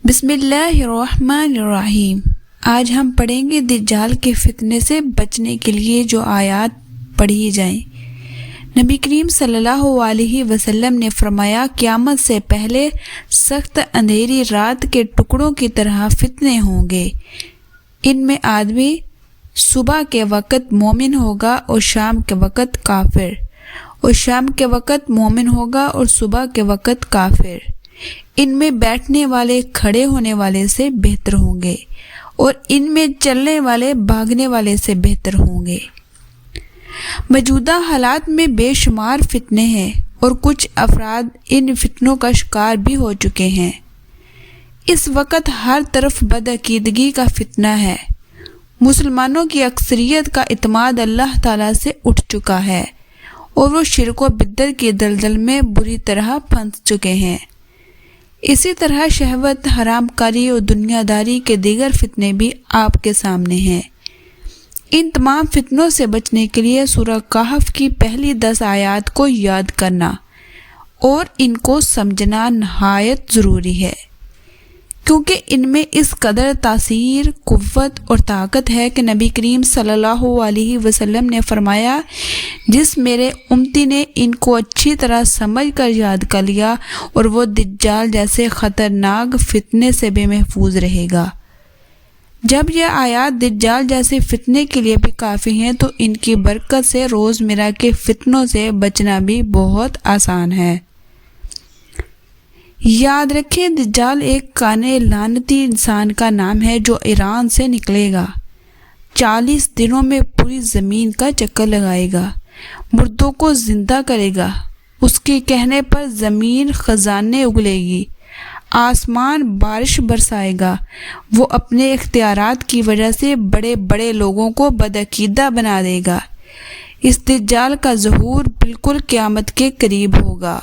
بسم اللہ الرحمن الرحیم۔ آج ہم پڑھیں گے دجال کے فتنے سے بچنے کے لیے جو آیات پڑھی جائیں۔ نبی کریم صلی اللہ علیہ وسلم نے فرمایا، قیامت سے پہلے سخت اندھیری رات کے ٹکڑوں کی طرح فتنے ہوں گے۔ ان میں آدمی صبح کے وقت مومن ہوگا اور شام کے وقت کافر، اور شام کے وقت مومن ہوگا اور صبح کے وقت کافر۔ ان میں بیٹھنے والے کھڑے ہونے والے سے بہتر ہوں گے، اور ان میں چلنے والے بھاگنے والے سے بہتر ہوں گے۔ موجودہ حالات میں بے شمار فتنے ہیں، اور کچھ افراد ان فتنوں کا شکار بھی ہو چکے ہیں۔ اس وقت ہر طرف بدعقیدگی کا فتنہ ہے۔ مسلمانوں کی اکثریت کا اعتماد اللہ تعالیٰ سے اٹھ چکا ہے، اور وہ شرک و بدعت کی دلدل میں بری طرح پھنس چکے ہیں۔ اسی طرح شہوت، حرام کاری اور دنیا داری کے دیگر فتنے بھی آپ کے سامنے ہیں۔ ان تمام فتنوں سے بچنے کے لیے سورہ کہف کی پہلی 10 آیات کو یاد کرنا اور ان کو سمجھنا نہایت ضروری ہے، کیونکہ ان میں اس قدر تاثیر، قوت اور طاقت ہے کہ نبی کریم صلی اللہ علیہ وسلم نے فرمایا، جس میرے امتی نے ان کو اچھی طرح سمجھ کر یاد کر لیا، اور وہ دجال جیسے خطرناک فتنے سے بے محفوظ رہے گا۔ جب یہ آیات دجال جیسے فتنے کے لیے بھی کافی ہیں، تو ان کی برکت سے روزمرہ کے فتنوں سے بچنا بھی بہت آسان ہے۔ یاد رکھیں، دجال ایک کانے لعنتی انسان کا نام ہے جو ایران سے نکلے گا۔ 40 دنوں میں پوری زمین کا چکر لگائے گا، مردوں کو زندہ کرے گا، اس کے کہنے پر زمین خزانے اگلے گی، آسمان بارش برسائے گا، وہ اپنے اختیارات کی وجہ سے بڑے بڑے لوگوں کو بدعقیدہ بنا دے گا۔ اس دجال کا ظہور بالکل قیامت کے قریب ہوگا۔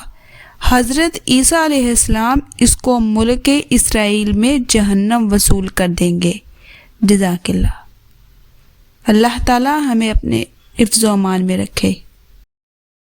حضرت عیسیٰ علیہ السلام اس کو ملک اسرائیل میں جہنم وصول کر دیں گے۔ جزاک اللہ۔ اللہ تعالی ہمیں اپنے حفظ و امان میں رکھے۔